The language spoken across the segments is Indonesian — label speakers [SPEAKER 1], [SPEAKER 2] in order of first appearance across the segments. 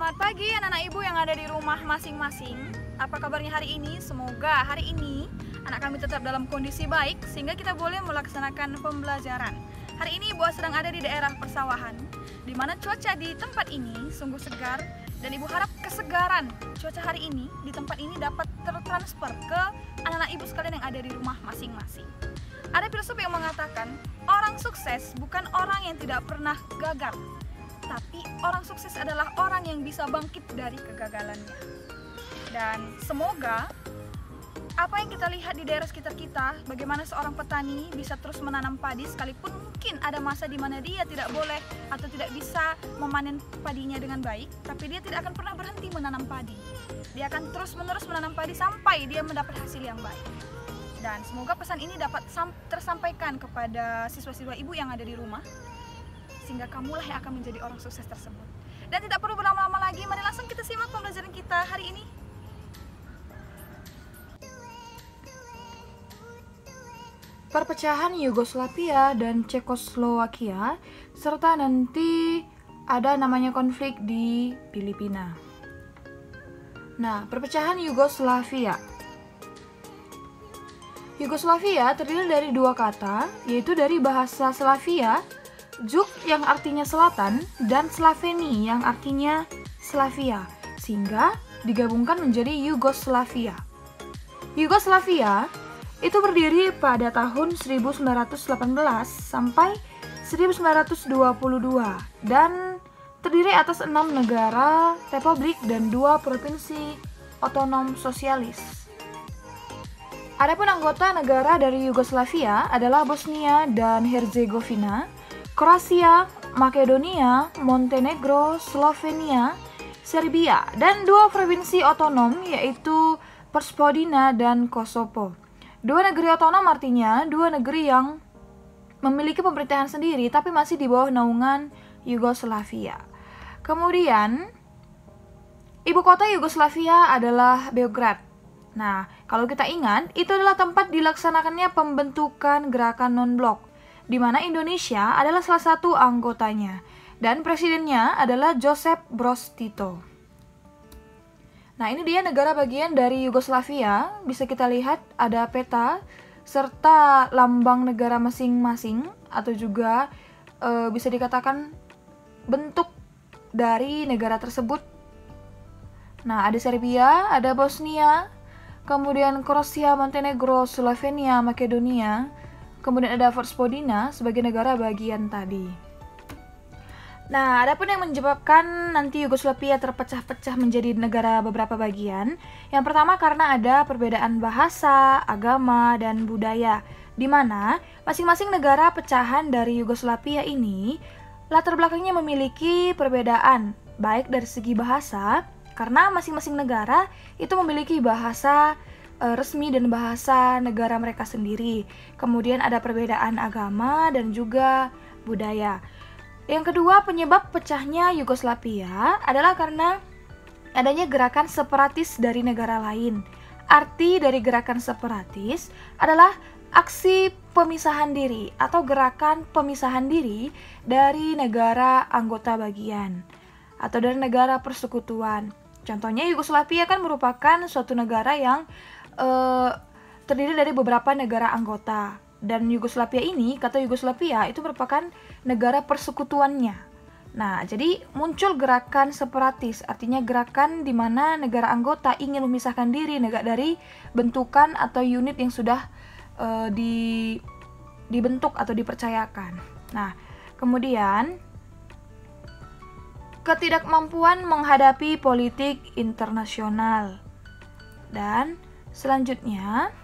[SPEAKER 1] Selamat pagi anak-anak ibu yang ada di rumah masing-masing. Apa kabarnya hari ini? Semoga hari ini anak kami tetap dalam kondisi baik sehingga kita boleh melaksanakan pembelajaran. Hari ini ibu sedang ada di daerah persawahan, di mana cuaca di tempat ini sungguh segar, dan ibu harap kesegaran cuaca hari ini di tempat ini dapat tertransfer ke anak-anak ibu sekalian yang ada di rumah masing-masing. Ada filsuf yang mengatakan, orang sukses bukan orang yang tidak pernah gagal, tapi orang sukses adalah orang yang bisa bangkit dari kegagalannya. Dan semoga apa yang kita lihat di daerah sekitar kita, bagaimana seorang petani bisa terus menanam padi sekalipun mungkin ada masa di mana dia tidak boleh atau tidak bisa memanen padinya dengan baik, tapi dia tidak akan pernah berhenti menanam padi. Dia akan terus-menerus menanam padi sampai dia mendapat hasil yang baik. Dan semoga pesan ini dapat tersampaikan kepada siswa-siswa ibu yang ada di rumah, sehingga kamulah yang akan menjadi orang sukses tersebut. Dan tidak perlu berlama-lama lagi, mari langsung kita simak pembelajaran kita hari ini.
[SPEAKER 2] Perpecahan Yugoslavia dan Cekoslowakia, serta nanti ada namanya konflik di Filipina. Nah, perpecahan Yugoslavia. Yugoslavia terdiri dari dua kata, yaitu dari bahasa Slavia, Jug yang artinya selatan, dan Sloveni yang artinya Slavia, sehingga digabungkan menjadi Yugoslavia. Yugoslavia itu berdiri pada tahun 1918 sampai 1922 dan terdiri atas 6 negara, republik, dan 2 provinsi otonom sosialis. Adapun anggota negara dari Yugoslavia adalah Bosnia dan Herzegovina, Kroasia, Makedonia, Montenegro, Slovenia, Serbia, dan 2 provinsi otonom yaitu Perspodina dan Kosovo. 2 negeri otonom artinya 2 negeri yang memiliki pemerintahan sendiri tapi masih di bawah naungan Yugoslavia. Kemudian, ibu kota Yugoslavia adalah Beograd. Nah, kalau kita ingat, itu adalah tempat dilaksanakannya pembentukan gerakan non-blok, di mana Indonesia adalah salah satu anggotanya, dan presidennya adalah Josip Broz Tito. Nah, ini dia negara bagian dari Yugoslavia, bisa kita lihat ada peta, serta lambang negara masing-masing, atau juga bisa dikatakan bentuk dari negara tersebut. Nah, ada Serbia, ada Bosnia, kemudian Kroasia, Montenegro, Slovenia, Makedonia, kemudian ada Perspodina sebagai negara bagian tadi. Nah, adapun yang menyebabkan nanti Yugoslavia terpecah-pecah menjadi negara beberapa bagian, yang pertama karena ada perbedaan bahasa, agama, dan budaya, di mana masing-masing negara pecahan dari Yugoslavia ini latar belakangnya memiliki perbedaan, baik dari segi bahasa, karena masing-masing negara itu memiliki bahasa resmi dan bahasa negara mereka sendiri. Kemudian ada perbedaan agama dan juga budaya. Yang kedua, penyebab pecahnya Yugoslavia adalah karena adanya gerakan separatis dari negara lain. Arti dari gerakan separatis adalah aksi pemisahan diri atau gerakan pemisahan diri dari negara anggota bagian atau dari negara persekutuan. Contohnya Yugoslavia kan merupakan suatu negara yang terdiri dari beberapa negara anggota, dan Yugoslavia ini, kata Yugoslavia itu merupakan negara persekutuannya. Nah, jadi muncul gerakan separatis, artinya gerakan di mana negara anggota ingin memisahkan diri dari bentukan atau unit yang sudah dibentuk atau dipercayakan. Nah, kemudian ketidakmampuan menghadapi politik internasional. Dan selanjutnya,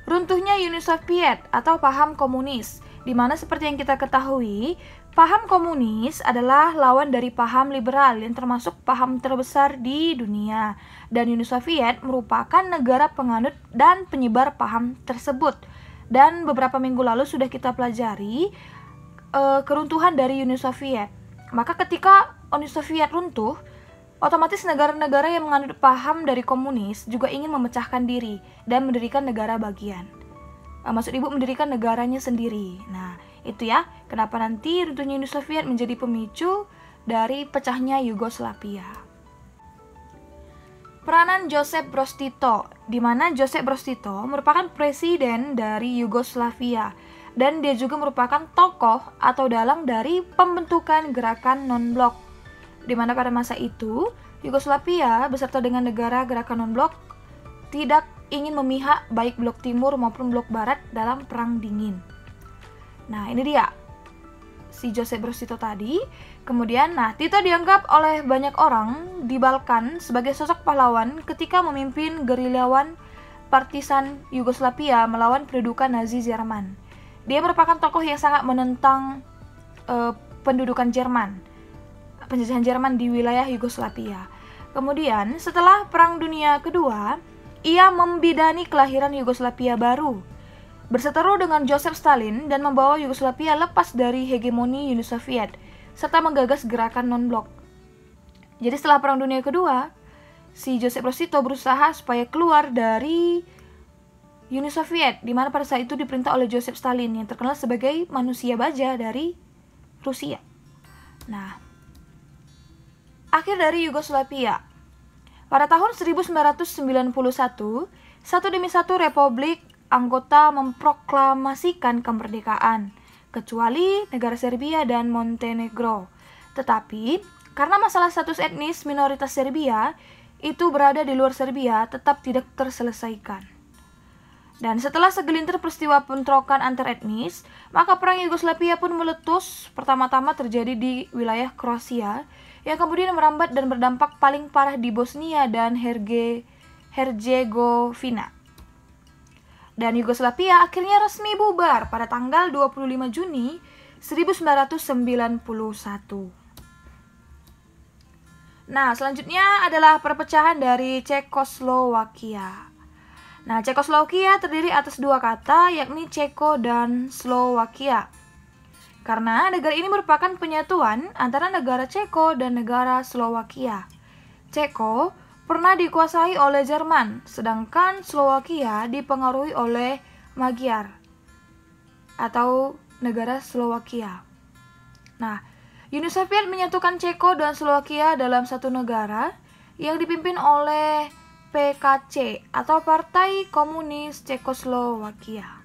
[SPEAKER 2] runtuhnya Uni Soviet atau paham komunis, di mana seperti yang kita ketahui, paham komunis adalah lawan dari paham liberal yang termasuk paham terbesar di dunia. Dan Uni Soviet merupakan negara penganut dan penyebar paham tersebut. Dan beberapa minggu lalu sudah kita pelajari keruntuhan dari Uni Soviet. Maka ketika Uni Soviet runtuh, otomatis negara-negara yang menganut paham dari komunis juga ingin memecahkan diri dan mendirikan negara bagian. Maksud ibu mendirikan negaranya sendiri. Nah, itu ya, kenapa nanti runtuhnya Uni Soviet menjadi pemicu dari pecahnya Yugoslavia. peranan Josip Broz Tito, di mana Josip Broz Tito merupakan presiden dari Yugoslavia dan dia juga merupakan tokoh atau dalang dari pembentukan gerakan non-blok, di mana pada masa itu Yugoslavia beserta dengan negara gerakan non-blok tidak ingin memihak baik blok timur maupun blok barat dalam perang dingin. Nah, ini dia si Josip Broz Tito tadi. Kemudian, Tito dianggap oleh banyak orang di Balkan sebagai sosok pahlawan ketika memimpin gerilyawan partisan Yugoslavia melawan pendudukan Nazi Jerman. Dia merupakan tokoh yang sangat menentang pendudukan Jerman, penjajahan Jerman di wilayah Yugoslavia. Kemudian, setelah Perang Dunia Kedua, ia membidani kelahiran Yugoslavia baru, berseteru dengan Joseph Stalin dan membawa Yugoslavia lepas dari hegemoni Uni Soviet, serta menggagas gerakan non-blok. Jadi setelah Perang Dunia Kedua, si Josip Broz Tito berusaha supaya keluar dari Uni Soviet, di mana pada saat itu diperintah oleh Joseph Stalin yang terkenal sebagai manusia baja dari Rusia. Nah, akhir dari Yugoslavia. Pada tahun 1991, satu demi satu republik anggota memproklamasikan kemerdekaan, kecuali negara Serbia dan Montenegro. Tetapi, karena masalah status etnis minoritas Serbia itu berada di luar Serbia tetap tidak terselesaikan. Dan setelah segelintir peristiwa bentrokan antar etnis, maka perang Yugoslavia pun meletus. Pertama-tama terjadi di wilayah Kroasia, yang kemudian merambat dan berdampak paling parah di Bosnia dan Herzegovina. Dan Yugoslavia akhirnya resmi bubar pada tanggal 25 Juni 1991. Nah, selanjutnya adalah perpecahan dari Cekoslowakia. Nah, Cekoslowakia terdiri atas dua kata, yakni Ceko dan Slowakia. Karena negara ini merupakan penyatuan antara negara Ceko dan negara Slowakia. Ceko pernah dikuasai oleh Jerman, sedangkan Slowakia dipengaruhi oleh Magyar atau negara Slowakia. Nah, Uni Soviet menyatukan Ceko dan Slowakia dalam satu negara yang dipimpin oleh PKC atau Partai Komunis Cekoslowakia.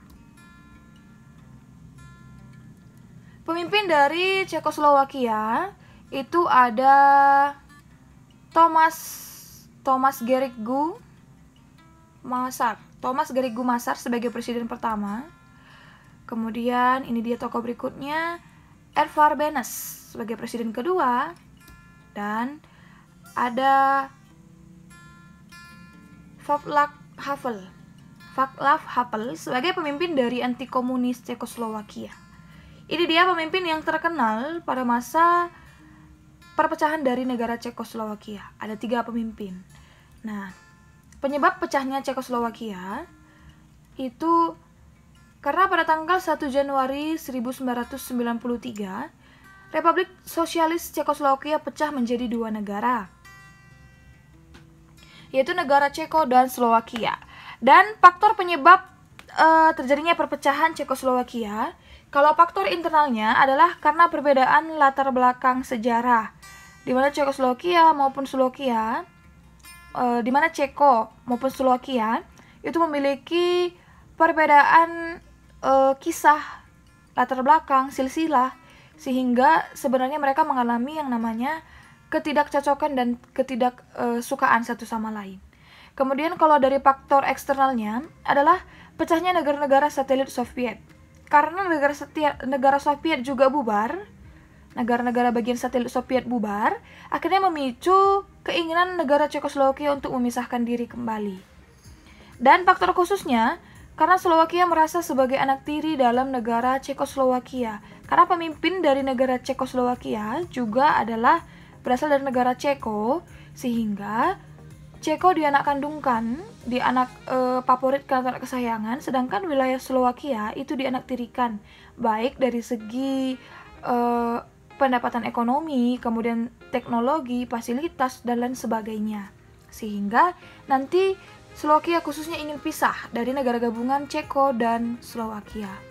[SPEAKER 2] Pemimpin dari Cekoslowakia itu ada Thomas Garrigue Masaryk sebagai presiden pertama. Kemudian ini dia tokoh berikutnya, Edvard Benes sebagai presiden kedua, dan ada Václav Havel sebagai pemimpin dari anti komunis Cekoslowakia. Ini dia pemimpin yang terkenal pada masa perpecahan dari negara Cekoslowakia. Ada 3 pemimpin. Nah, penyebab pecahnya Cekoslowakia itu karena pada tanggal 1 Januari 1993, Republik Sosialis Cekoslowakia pecah menjadi 2 negara, yaitu negara Ceko dan Slowakia. Dan faktor penyebab terjadinya perpecahan Cekoslowakia, kalau faktor internalnya adalah karena perbedaan latar belakang sejarah, di mana Cekoslowakia maupun Slowakia, di mana Ceko maupun Slowakia itu memiliki perbedaan kisah latar belakang silsilah, sehingga sebenarnya mereka mengalami yang namanya ketidakcocokan dan ketidaksukaan satu sama lain. Kemudian kalau dari faktor eksternalnya adalah pecahnya negara-negara satelit Soviet. Karena negara Soviet juga bubar, negara-negara bagian satelit Soviet bubar, akhirnya memicu keinginan negara Cekoslowakia untuk memisahkan diri kembali. Dan faktor khususnya, karena Slowakia merasa sebagai anak tiri dalam negara Cekoslowakia. Karena pemimpin dari negara Cekoslowakia juga adalah berasal dari negara Ceko, sehingga Ceko dianak kandungkan, dianak favorit atau anak kesayangan, sedangkan wilayah Slowakia itu dianak tirikan, baik dari segi pendapatan ekonomi, kemudian teknologi, fasilitas, dan lain sebagainya. Sehingga nanti Slowakia khususnya ingin pisah dari negara gabungan Ceko dan Slowakia.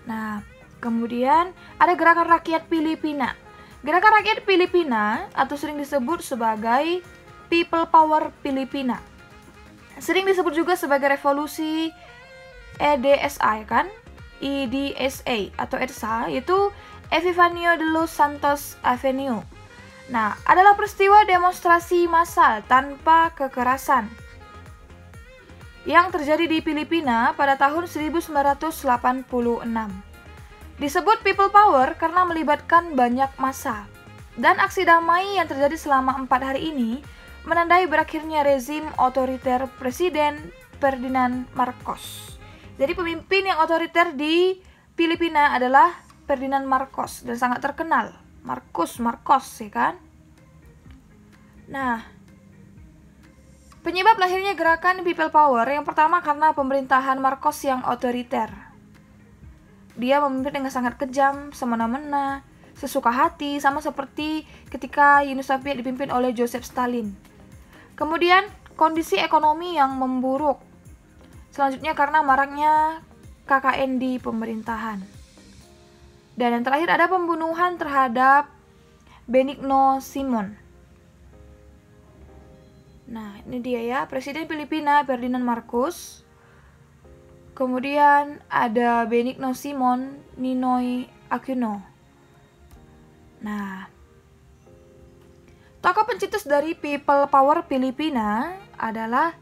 [SPEAKER 2] Nah, kemudian ada Gerakan Rakyat Filipina. Gerakan Rakyat Filipina atau sering disebut sebagai People Power Filipina. Sering disebut juga sebagai revolusi EDSA kan? EDSA atau EDSA, yaitu Epifanio de los Santos Avenue. Nah, adalah peristiwa demonstrasi massal tanpa kekerasan yang terjadi di Filipina pada tahun 1986. Disebut People Power karena melibatkan banyak massa. Dan aksi damai yang terjadi selama 4 hari ini menandai berakhirnya rezim otoriter Presiden Ferdinand Marcos. Jadi pemimpin yang otoriter di Filipina adalah Ferdinand Marcos dan sangat terkenal. Marcos ya kan? Nah, penyebab lahirnya gerakan People Power yang pertama karena pemerintahan Marcos yang otoriter. Dia memimpin dengan sangat kejam, semena-mena, sesuka hati, sama seperti ketika Uni Soviet dipimpin oleh Joseph Stalin. Kemudian, kondisi ekonomi yang memburuk. Selanjutnya karena maraknya KKN di pemerintahan. Dan yang terakhir ada pembunuhan terhadap Benigno Simon. Nah, ini dia ya, Presiden Filipina Ferdinand Marcos. Kemudian ada Benigno Simon Ninoy Aquino. Nah, tokoh pencetus dari People Power Filipina adalah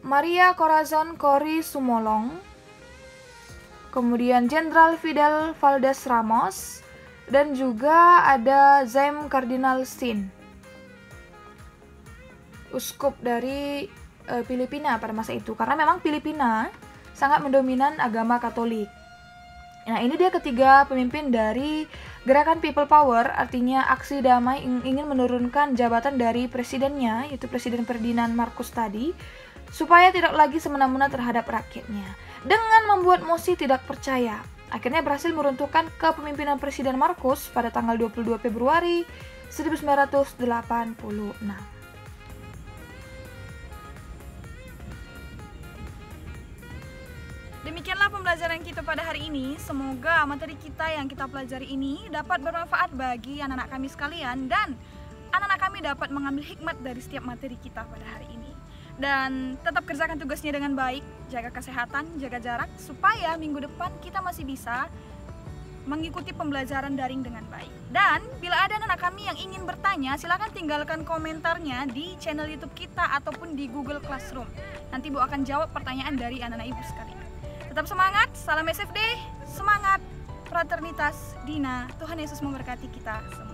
[SPEAKER 2] Maria Corazon Cory Sumolong, kemudian Jenderal Fidel Valdez Ramos, dan juga ada Zaim Cardinal Sin, uskup dari Filipina pada masa itu, karena memang Filipina sangat mendominan agama Katolik. Nah, ini dia ketiga pemimpin dari gerakan People Power, artinya aksi damai ingin menurunkan jabatan dari presidennya, yaitu Presiden Ferdinand Marcos tadi, supaya tidak lagi semena-mena terhadap rakyatnya. Dengan membuat mosi tidak percaya, akhirnya berhasil meruntuhkan kepemimpinan Presiden Marcos pada tanggal 22 Februari 1986.
[SPEAKER 1] Demikianlah pembelajaran kita pada hari ini. Semoga materi kita yang kita pelajari ini dapat bermanfaat bagi anak-anak kami sekalian dan anak-anak kami dapat mengambil hikmat dari setiap materi kita pada hari ini. Dan tetap kerjakan tugasnya dengan baik, jaga kesehatan, jaga jarak, supaya minggu depan kita masih bisa mengikuti pembelajaran daring dengan baik. Dan bila ada anak kami yang ingin bertanya, silakan tinggalkan komentarnya di channel YouTube kita ataupun di Google Classroom. Nanti Bu akan jawab pertanyaan dari anak-anak ibu sekalian. Tetap semangat, salam SFD, semangat, fraternitas, Dina, Tuhan Yesus memberkati kita semua.